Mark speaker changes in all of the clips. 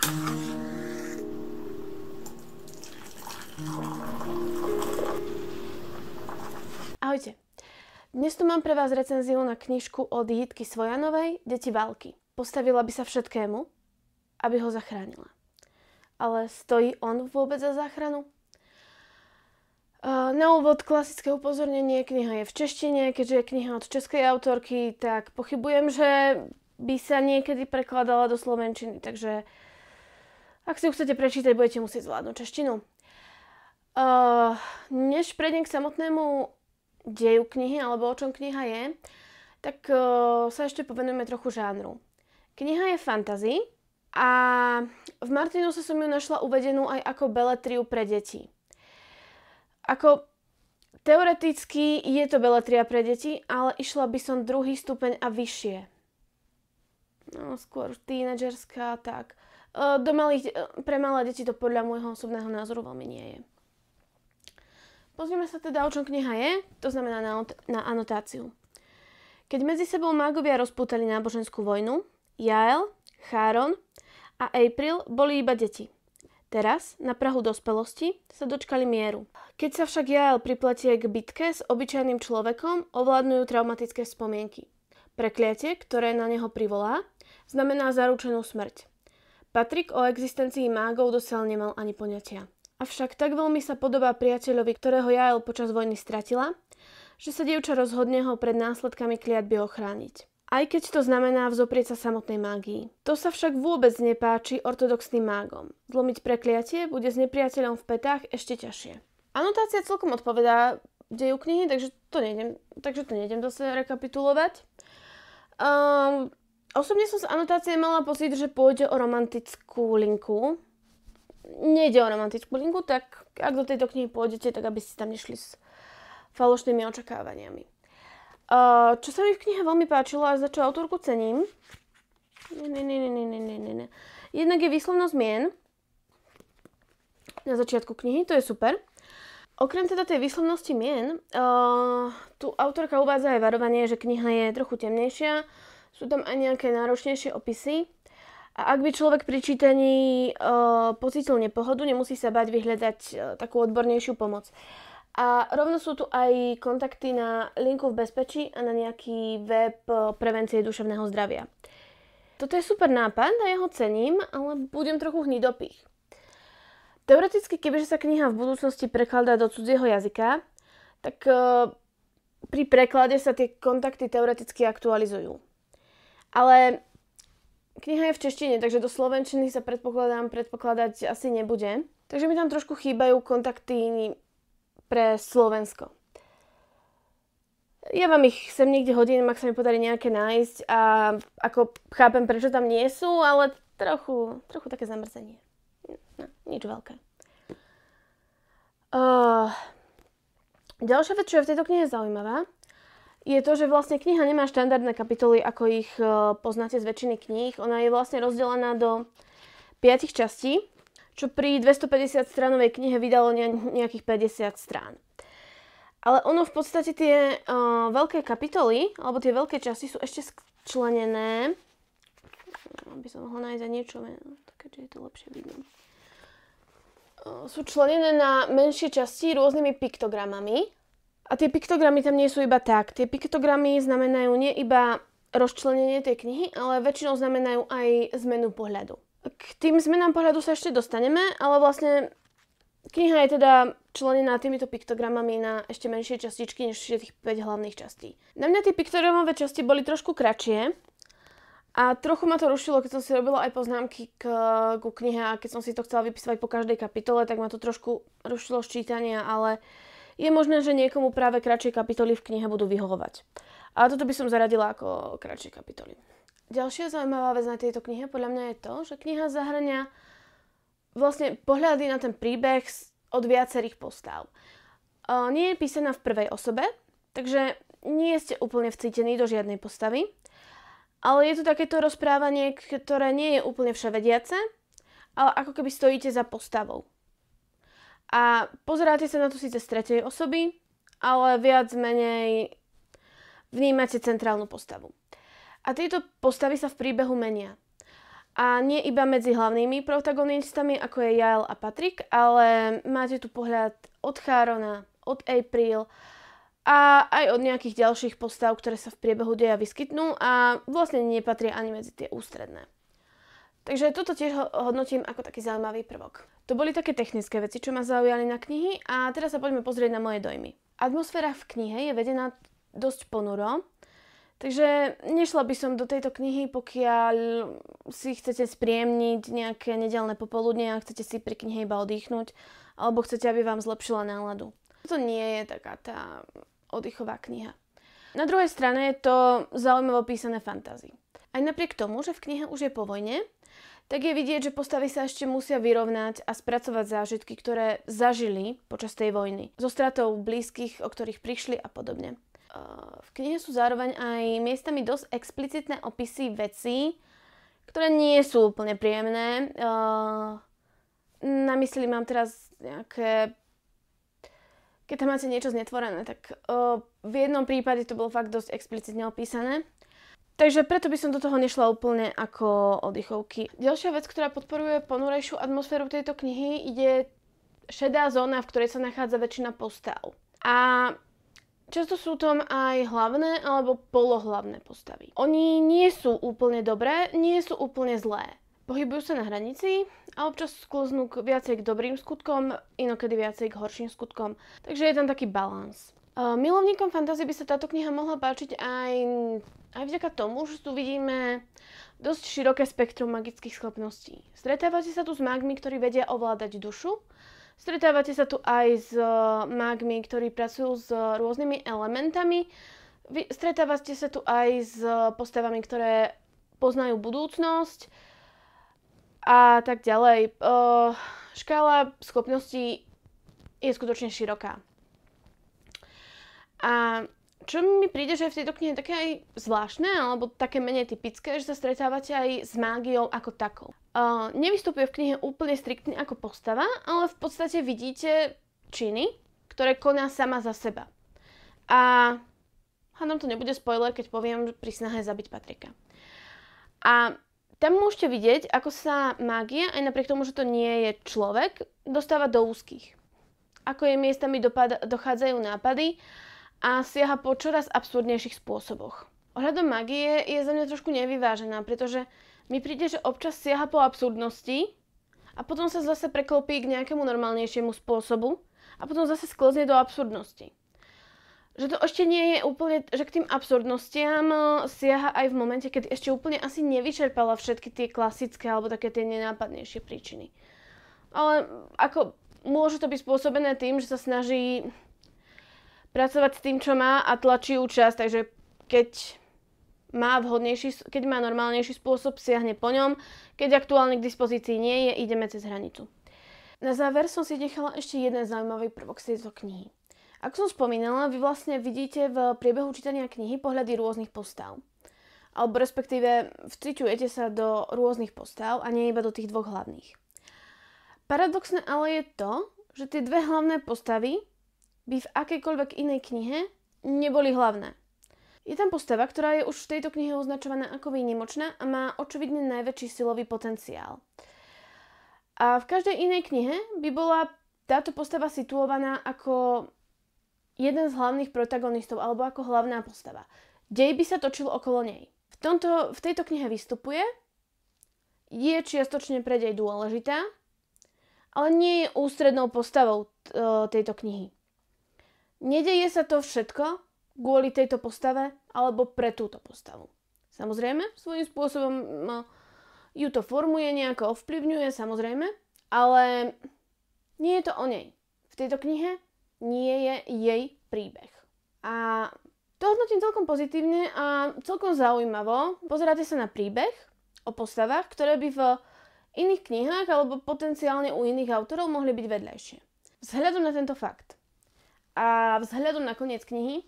Speaker 1: Ahojte. Dnes tu mám pre vás recenziu na knižku od Jitky Svojanovej Deti války. Postavila by sa všetkému, aby ho zachránila. Ale stojí on vôbec za záchranu? Na úvod klasické upozornenie, kniha je v češtine, keďže je kniha od českej autorky, tak pochybujem, že by sa niekedy prekladala do slovenčiny, takže ak si ju chcete prečítať, budete musieť zvládnuť češtinu. Než prejdem k samotnému deju knihy, alebo o čom kniha je, tak sa ešte povenujeme trochu žánru. Kniha je fantasy a v Martinuse som ju našla uvedenú aj ako beletriu pre deti. Ako teoreticky je to beletria pre deti, ale išla by som druhý stupeň a vyššie. No, skôr tínedžerská, tak. Pre malé deti to podľa môjho osobného názoru veľmi nie je. Pozrieme sa teda, o čom kniha je, to znamená na anotáciu. Keď medzi sebou mágovia rozpútali náboženskú vojnu, Jael, Cháron a April boli iba deti. Teraz, na prahu dospelosti, sa dočkali mieru. Keď sa však Jael pripletie k bitke s obyčajným človekom, ovládnujú traumatické spomienky. Prekliatie, ktoré na neho privolá, znamená zaručenú smrť. Patrik o existencii mágov dosiaľ nemal ani poňatia. Avšak tak veľmi sa podobá priateľovi, ktorého Jael počas vojny stratila, že sa dievča rozhodne ho pred následkami kliatby ochrániť. Aj keď to znamená vzoprieť sa samotnej mágii. To sa však vôbec nepáči ortodoxným mágom. Zlomiť prekliatie bude s nepriateľom v petách ešte ťažšie. Anotácia celkom odpovedá deju knihy, takže to nejdem zase rekapitulovať. Osobne som z anotácie mala pocit, že pôjde o romantickú linku. Nejde o romantickú linku, tak ak do tejto knihy pôjdete, tak aby ste tam nešli s falošnými očakávaniami. Čo sa mi v knihe veľmi páčilo a za čo autorku cením, jednak je výslovnosť mien na začiatku knihy, to je super. Okrem teda tej výslovnosti mien, tu autorka uvádza aj varovanie, že kniha je trochu temnejšia, sú tam aj nejaké náročnejšie opisy a ak by človek pri čítaní pocítil nepohodu, nemusí sa bať vyhľadať takú odbornejšiu pomoc. A rovno sú tu aj kontakty na linku v bezpečí a na nejaký web prevencie duševného zdravia. Toto je super nápad a ja ho cením, ale budem trochu hnidopých. Teoreticky, kebyže sa kniha v budúcnosti prekladá do cudzieho jazyka, tak pri preklade sa tie kontakty teoreticky aktualizujú. Ale kniha je v češtine, takže do slovenčiny sa predpokladať asi nebude. Takže mi tam trošku chýbajú kontakty pre Slovensko. Ja vám ich sem niekde hodím, ak sa mi podarí nejaké nájsť a ako chápem, prečo tam nie sú, ale trochu také zamrzenie. No, nič veľké. Ďalšia vec, čo je v tejto knihe zaujímavá, je to, že vlastne kniha nemá štandardné kapitoly, ako ich poznáte z väčšiny kníh. Ona je vlastne rozdelená do 5 častí, čo pri 250 stránovej knihe vydalo nejakých 50 strán. Ale ono v podstate tie veľké kapitoly, alebo tie veľké časti sú ešte skčlenené, aby som mohla nájsť aj niečo, keďže je to lepšie vidno. Sú členené na menšie časti rôznymi piktogramami. A tie piktogramy tam nie sú iba tak. Tie piktogramy znamenajú nie iba rozčlenenie tej knihy, ale väčšinou znamenajú aj zmenu pohľadu. K tým zmenám pohľadu sa ešte dostaneme, ale vlastne kniha je teda členená týmito piktogramami na ešte menšie častičky než tých 5 hlavných častí. Na mňa tie piktogramové časti boli trošku kratšie a trochu ma to rušilo, keď som si robila aj poznámky ku knihe a keď som si to chcela vypísať po každej kapitole, tak ma to trošku rušilo ščítania, ale je možné, že niekomu práve kratšie kapitoly v knihe budú vyhovovať. Ale toto by som zaradila ako kratšie kapitoly. Ďalšia zaujímavá vec na tejto knihe podľa mňa je to, že kniha zahŕňa vlastne pohľady na ten príbeh od viacerých postav. Nie je písaná v prvej osobe, takže nie ste úplne vcítení do žiadnej postavy, ale je to takéto rozprávanie, ktoré nie je úplne vševediace, ale ako keby stojíte za postavou. A pozeráte sa na to síce z tretej osoby, ale viac menej vnímate centrálnu postavu. A tieto postavy sa v príbehu menia. A nie iba medzi hlavnými protagonistami, ako je Yael a Patrick, ale máte tu pohľad od Charona, od April a aj od nejakých ďalších postav, ktoré sa v priebehu deja vyskytnú a vlastne nepatria ani medzi tie ústredné. Takže toto tiež hodnotím ako taký zaujímavý prvok. To boli také technické veci, čo ma zaujali na knihy a teraz sa poďme pozrieť na moje dojmy. Atmosféra v knihe je vedená dosť ponuro, takže nešla by som do tejto knihy, pokiaľ si chcete spríjemniť nejaké nedeľné popoludne a chcete si pri knihe iba oddychnúť, alebo chcete, aby vám zlepšila náladu. To nie je taká tá oddychová kniha. Na druhej strane je to zaujímavo písané fantasy. Aj napriek tomu, že v knihe už je po vojne, tak je vidieť, že postavy sa ešte musia vyrovnať a spracovať zážitky, ktoré zažili počas tej vojny. So stratou blízkych, o ktorých prišli a podobne. V knihe sú zároveň aj miestami dosť explicitné opisy vecí, ktoré nie sú úplne príjemné. Na mysli mám teraz nejaké... Keď tam máte niečo znetvorené, tak v jednom prípade to bolo fakt dosť explicitne opísané. Takže preto by som do toho nešla úplne ako oddychovky. Ďalšia vec, ktorá podporuje ponurejšiu atmosféru tejto knihy, je šedá zóna, v ktorej sa nachádza väčšina postav. A často sú tam aj hlavné alebo polohlavné postavy. Oni nie sú úplne dobré, nie sú úplne zlé. Pohybujú sa na hranici a občas sklznú viacej k dobrým skutkom, inokedy viacej k horším skutkom. Takže je tam taký balans. Milovníkom fantasy by sa táto kniha mohla páčiť aj vďaka tomu, že tu vidíme dosť široké spektrum magických schopností. Stretávate sa tu s mágmi, ktorí vedia ovládať dušu. Stretávate sa tu aj s mágmi, ktorí pracujú s rôznymi elementami. Stretávate sa tu aj s postavami, ktoré poznajú budúcnosť a tak ďalej. Škála schopností je skutočne široká. A čo mi príde, že je v tejto knihe také aj zvláštne, alebo také menej typické, že sa stretávate aj s mágiou ako takou. Nevystupuje v knihe úplne striktne ako postava, ale v podstate vidíte činy, ktoré koná sama za seba. A hádam to nebude spoiler, keď poviem pri snahe zabiť Patrika. A tam môžete vidieť, ako sa mágia, aj napriek tomu, že to nie je človek, dostáva do úzkých. Ako jej miestami dochádzajú nápady, a siaha po čoraz absurdnejších spôsoboch. Ohľadom magie je za mňa trošku nevyvážená, pretože mi príde, že občas siaha po absurdnosti a potom sa zase preklopí k nejakému normálnejšiemu spôsobu a potom zase sklzne do absurdnosti. Že to ešte nie je úplne, že k tým absurdnostiam siaha aj v momente, keď ešte úplne asi nevyčerpala všetky tie klasické alebo také tie nenápadnejšie príčiny. Ale ako môže to byť spôsobené tým, že sa snaží pracovať s tým, čo má a tlačí ju čas, takže keď má normálnejší spôsob, siahne po ňom, keď aktuálne k dispozícii nie je, ideme cez hranicu. Na záver som si nechala ešte jeden zaujímavý prvok z tejto knihy. Ako som spomínala, vy vlastne vidíte v priebehu čítania knihy pohľady rôznych postav. Alebo respektíve vciťujete sa do rôznych postav a nie iba do tých dvoch hlavných. Paradoxné ale je to, že tie dve hlavné postavy by v akejkoľvek inej knihe neboli hlavné. Je tam postava, ktorá je už v tejto knihe označovaná ako výnimočná a má očividne najväčší silový potenciál. A v každej inej knihe by bola táto postava situovaná ako jeden z hlavných protagonistov alebo ako hlavná postava. Dej by sa točil okolo nej. V tejto knihe vystupuje, je čiastočne pre dej dôležitá, ale nie je ústrednou postavou tejto knihy. Nedeje sa to všetko kvôli tejto postave alebo pre túto postavu. Samozrejme, svojím spôsobom ju to formuje, nejako ovplyvňuje, samozrejme, ale nie je to o nej. V tejto knihe nie je jej príbeh. A to hodnotím celkom pozitívne a celkom zaujímavo. Pozeráte sa na príbeh o postavách, ktoré by v iných knihách alebo potenciálne u iných autorov mohli byť vedľajšie. Vzhľadom na tento fakt a vzhľadom na koniec knihy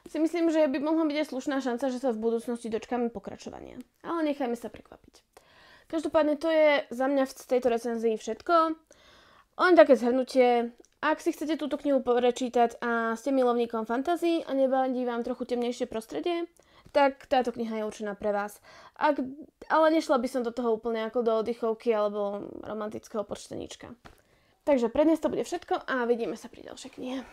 Speaker 1: si myslím, že by mohla byť aj slušná šanca, že sa v budúcnosti dočkáme pokračovania. Ale nechajme sa prekvapiť. Každopádne to je za mňa v tejto recenzii všetko. Len také zhrnutie. Ak si chcete túto knihu prečítať a ste milovníkom fantasy a nevadí vám trochu temnejšie prostredie, tak táto kniha je určená pre vás. Ale nešla by som do toho úplne ako do oddychovky alebo romantického počteníčka. Takže pre dnes to bude všetko a vidíme sa pri ďalšej knihe.